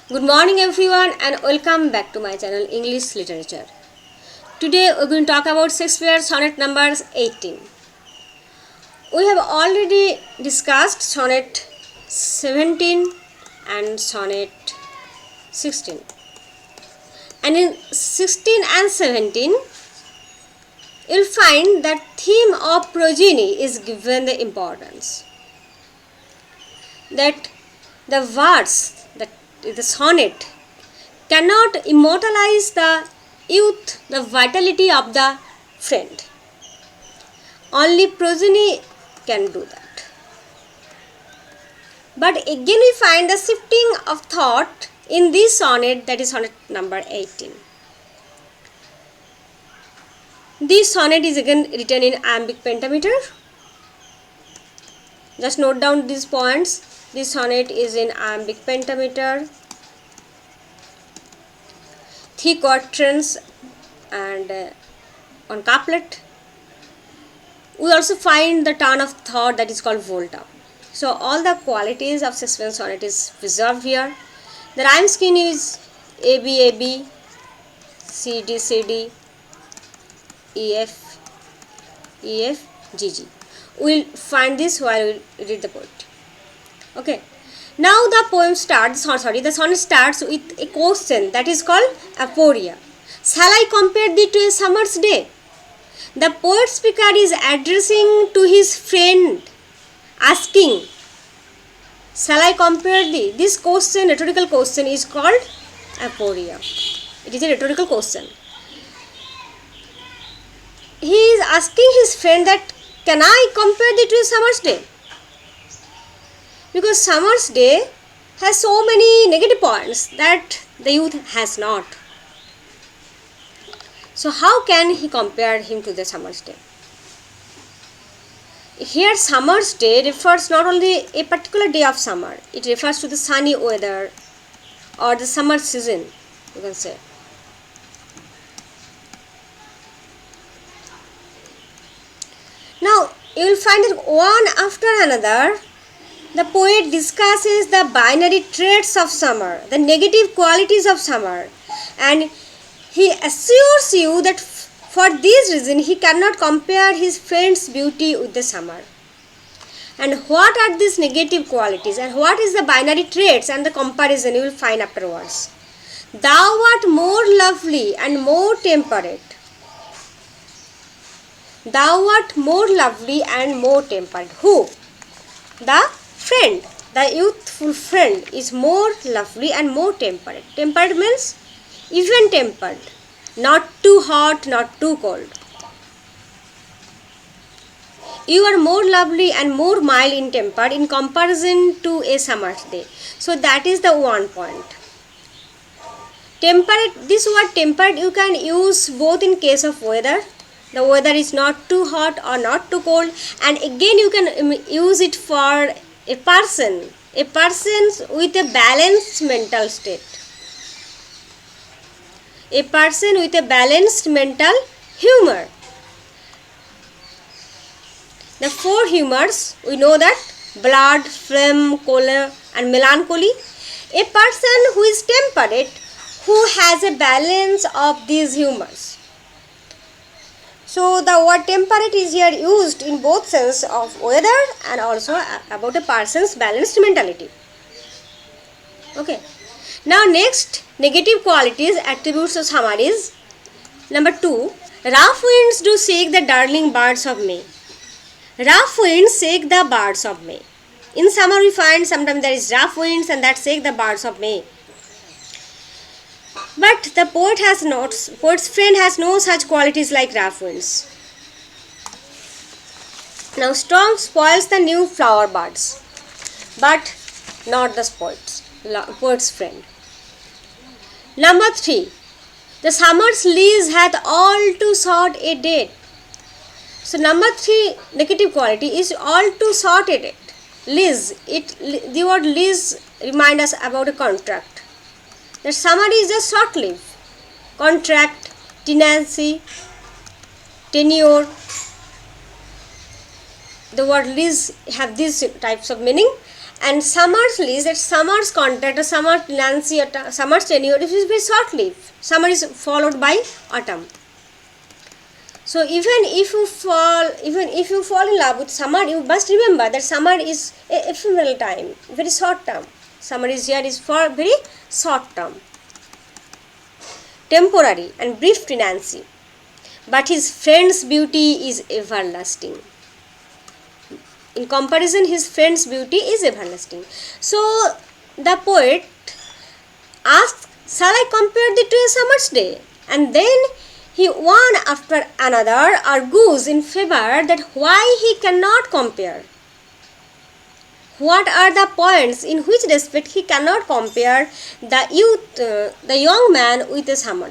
Good morning everyone and welcome back to my channel English Literature. Today we are going to talk about Shakespeare sonnet numbers 18. We have already discussed sonnet 17 and sonnet 16. And in 16 and 17 you will find that theme of progeny is given the importance. That the verse, the sonnet cannot immortalize the youth, the vitality of the friend. Only progeny can do that. But again we find the shifting of thought in this sonnet, that is sonnet number 18. This sonnet is again written in iambic pentameter. Just note down these points. This sonnet is in iambic pentameter, 3 quatrains and on couplet. We also find the turn of thought that is called volta. So all the qualities of Shakespearean sonnet is preserved here. The rhyme scheme is A B, C D, E F G. We will find this while we read the poet. Okay. Now the poem starts, the sonnet starts with a question that is called aporia. Shall I compare thee to a summer's day? The poet speaker is addressing to his friend, asking, shall I compare thee? This question, rhetorical question, is called aporia. It is a rhetorical question. He is asking his friend that, can I compare thee to a summer's day? Because summer's day has so many negative points that the youth has not. So how can he compare him to the summer's day? Here summer's day refers not only a particular day of summer, it refers to the sunny weather or the summer season, you can say. Now you will find that one after another the poet discusses the binary traits of summer, the negative qualities of summer, and he assures you that for this reason he cannot compare his friend's beauty with the summer. And what are these negative qualities and what is the binary traits and the comparison you will find afterwards. Thou art more lovely and more temperate. Thou art more lovely and more temperate. Who? The friend, the youthful friend is more lovely and more temperate. Temperate means even tempered, not too hot, not too cold. You are more lovely and more mild in temper in comparison to a summer's day. So that is the one point. Temperate, this word temperate you can use both in case of weather. The weather is not too hot or not too cold, and again you can use it for a person with a balanced mental state. A person with a balanced mental humor. The 4 humors, we know that: blood, phlegm, choler and melancholy. A person who is temperate, who has a balance of these humors. So the word temperate is here used in both sense of weather and also about a person's balanced mentality. Okay. Now next, negative qualities, attributes or summaries. Number 2, rough winds do shake the darling birds of May. Rough winds shake the birds of May. In summer we find sometimes there is rough winds and that shake the birds of May. But the poet's friend has no such qualities like rough winds. Now storm spoils the new flower buds, but not the poet's friend. Number 3, the summer's lease hath all too short a date. So number 3 negative quality is all too short a date. Lease, the word lease reminds us about a contract. The summer is just short-lived. Contract, tenancy, tenure. The word lease have these types of meaning, And summer's lease, that summer's contract, or summer tenancy, or summer's tenure, it is very short lived. Summer is followed by autumn. So even if you fall in love with summer, you must remember that summer is a ephemeral time, very short term. Summer is here is for very short term, temporary and brief tenancy. But his friend's beauty is everlasting. In comparison, his friend's beauty is everlasting. So the poet asks, shall I compare thee to a summer's day? And then he one after another argues in favor that why he cannot compare. What are the points in which respect he cannot compare the young man with a summer?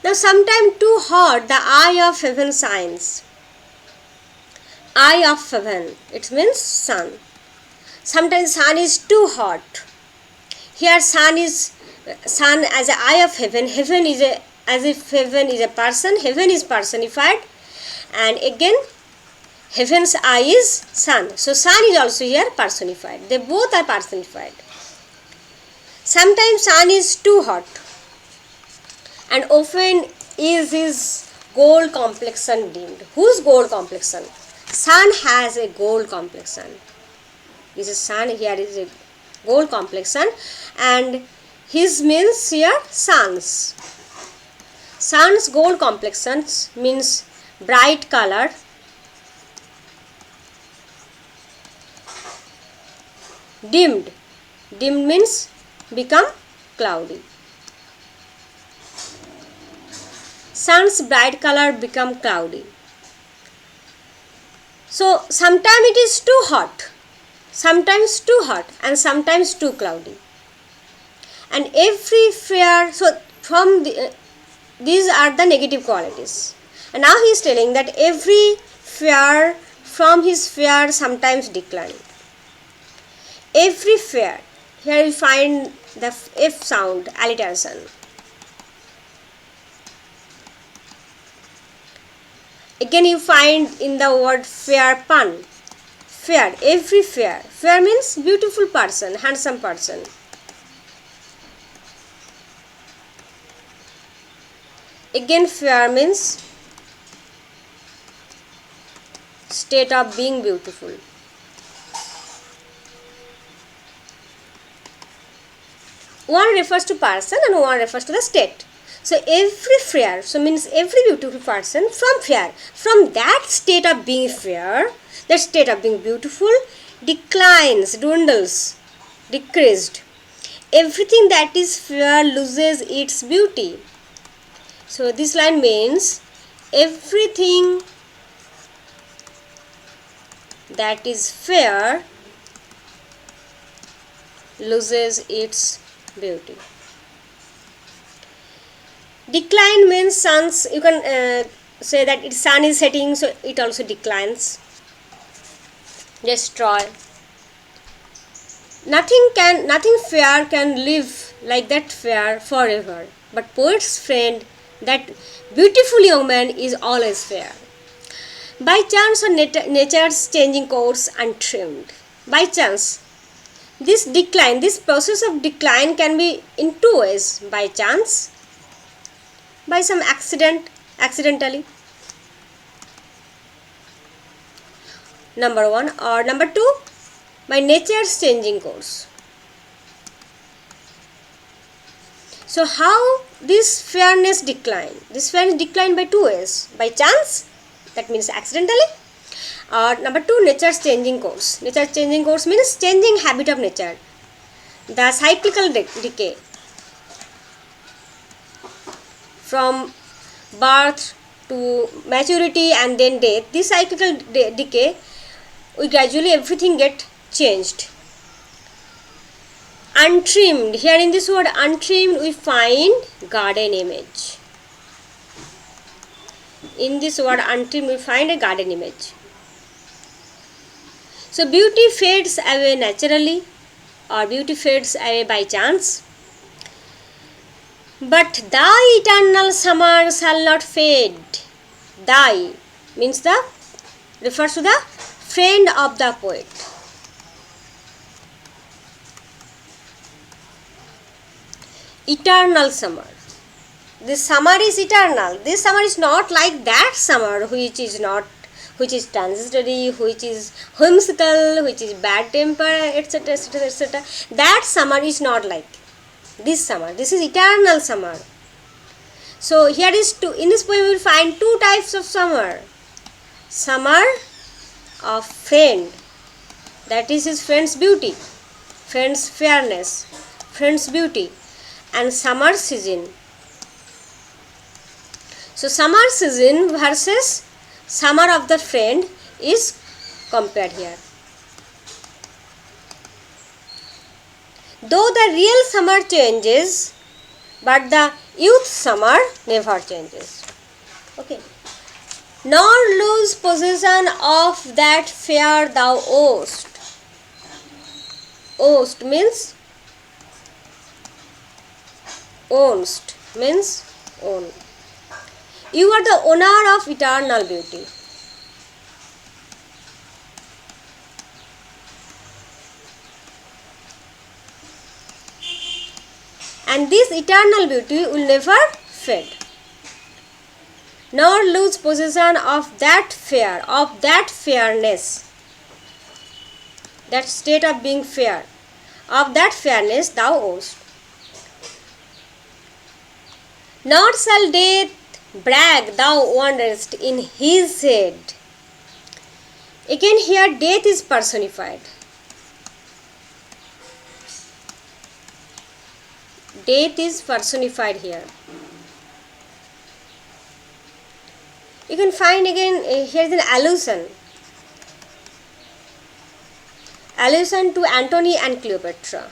Now, sometime too hot, the eye of heaven shines. Eye of heaven, it means sun. Sometimes sun is too hot. Here, sun as an eye of heaven. Heaven is as if heaven is a person. Heaven is personified, and again, heaven's eye is sun. So, sun is also here personified. They both are personified. Sometimes sun is too hot, and often is his gold complexion dimmed. Whose gold complexion? Sun has a gold complexion. This is sun, here is a gold complexion, and his means here sun's. Sun's gold complexions means bright color, dimmed. Dimmed means become cloudy. Sun's bright color become cloudy. So sometimes it is too hot, sometimes too hot, and sometimes too cloudy. And every fair, so from these are the negative qualities. And now he is telling that every fair from his fair sometimes decline. Every fair, here we find the F sound, alliteration. Again you find in the word fair pun. Fair, every fair. Fair means beautiful person, handsome person. Again fair means state of being beautiful. One refers to person and one refers to the state. So every fair, so means every beautiful person from fair, from that state of being fair, that state of being beautiful, declines, dwindles, decreased. Everything that is fair loses its beauty. So this line means everything that is fair loses its beauty. Decline means suns, you can say that its sun is setting, so it also declines. Destroy. Nothing fair can live like that fair forever. But poet's friend, that beautiful young man is always fair. By chance or nature's changing course untrimmed. By chance, this decline, this process of decline can be in two ways. By chance, by some accidentally. Number one, or number two, by nature's changing course. So how this fairness decline? This fairness decline by two ways. By chance, that means accidentally. Or number two, nature's changing course. Nature's changing course means changing habit of nature. The cyclical decay. From birth to maturity and then death, this cyclical decay, we gradually everything get changed. Untrimmed, here in this word untrimmed we find garden image. In this word untrimmed we find a garden image. So beauty fades away naturally, or beauty fades away by chance. But thy eternal summer shall not fade. Thy means refers to the friend of the poet. eternal summer. This summer is eternal. This summer is not like that summer which is transitory, which is whimsical, which is bad temper, etc., etc., etc. That summer is not like this summer. This is eternal summer. So here is in this poem we will find two types of summer. Summer of friend, that is his friend's beauty, friend's fairness, friend's beauty, and summer season. So summer season versus summer of the friend is compared here. Though the real summer changes, but the youth summer never changes. Okay. Nor lose possession of that fair thou owest. Owest means ownst, means own. You are the owner of eternal beauty. And this eternal beauty will never fade. Nor lose possession of that fair, of that fairness, that state of being fair, of that fairness thou owest. Nor shall death brag thou wanderest in his head. Again here death is personified. Death is personified here. You can find again here is an allusion. Allusion to Antony and Cleopatra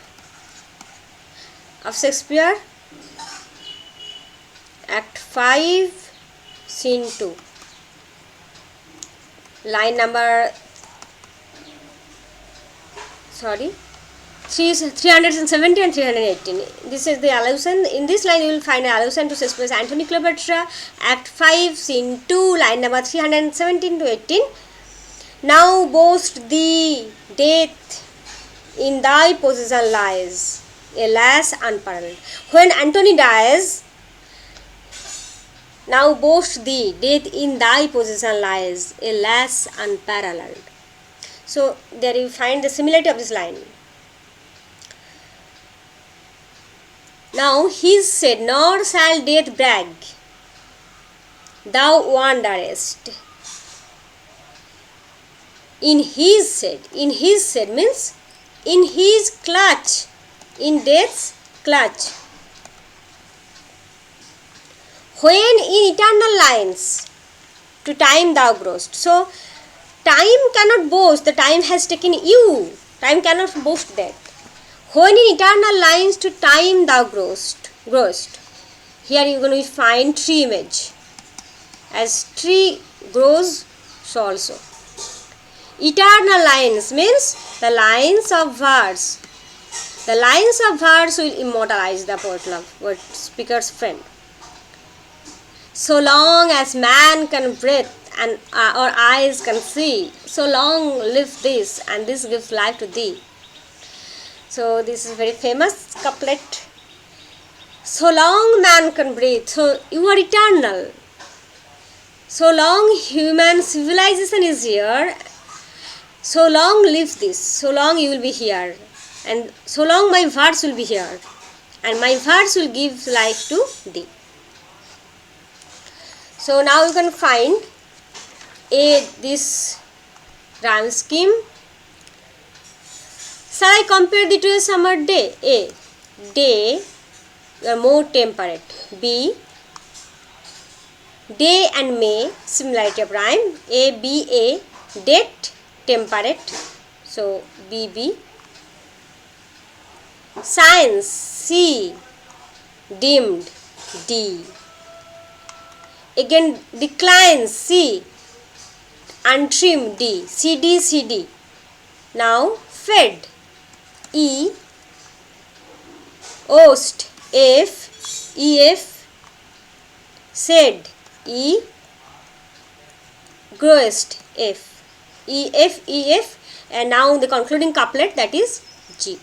of Shakespeare, Act 5, Scene 2, line number 370 and 318. This is the allusion. In this line you will find an allusion to Shakespeare's Antony Cleopatra, Act 5, Scene 2, line number 317 to 18. Now boast thee, death, in thy possession lies, alas unparalleled. When Antony dies, now boast thee, death in thy possession lies, alas unparalleled. So there you find the similarity of this line. Now he said, nor shall death brag, thou wanderest. In his said means in his clutch, in death's clutch. When in eternal lines to time thou growest. So time cannot boast, the time has taken you. Time cannot boast that. When in eternal lines to time thou growest. Here you are going to find tree image. As tree grows, so also. Eternal lines means the lines of verse. The lines of verse will immortalize the poet word speaker's friend. So long as man can breathe and our eyes can see, so long live this, and this gives life to thee. So this is very famous couplet. So long man can breathe, so you are eternal. So long human civilization is here, so long live this, so long you will be here, and so long my verse will be here, and my verse will give life to thee. So now you can find this rhyme scheme. Shall I compare thee to a summer day? A. Day, you are more temperate. B. Day and May, similarity of rhyme. A, B, A. Date, temperate. So, B, B. Science, C. Dimmed, D. Again, declines, C. Untrimmed, D. C, D, C, D. Now, fed, E. Oast, F. E, F. Said, E. Growest, F. E, F, E, F. And now the concluding couplet, that is G.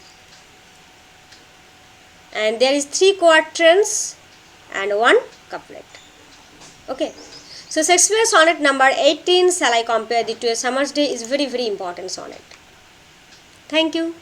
and there is 3 quatrains and 1 couplet. Okay, so Shakespeare sonnet number 18, shall I compare thee to a summer's day, is very important sonnet. Thank you.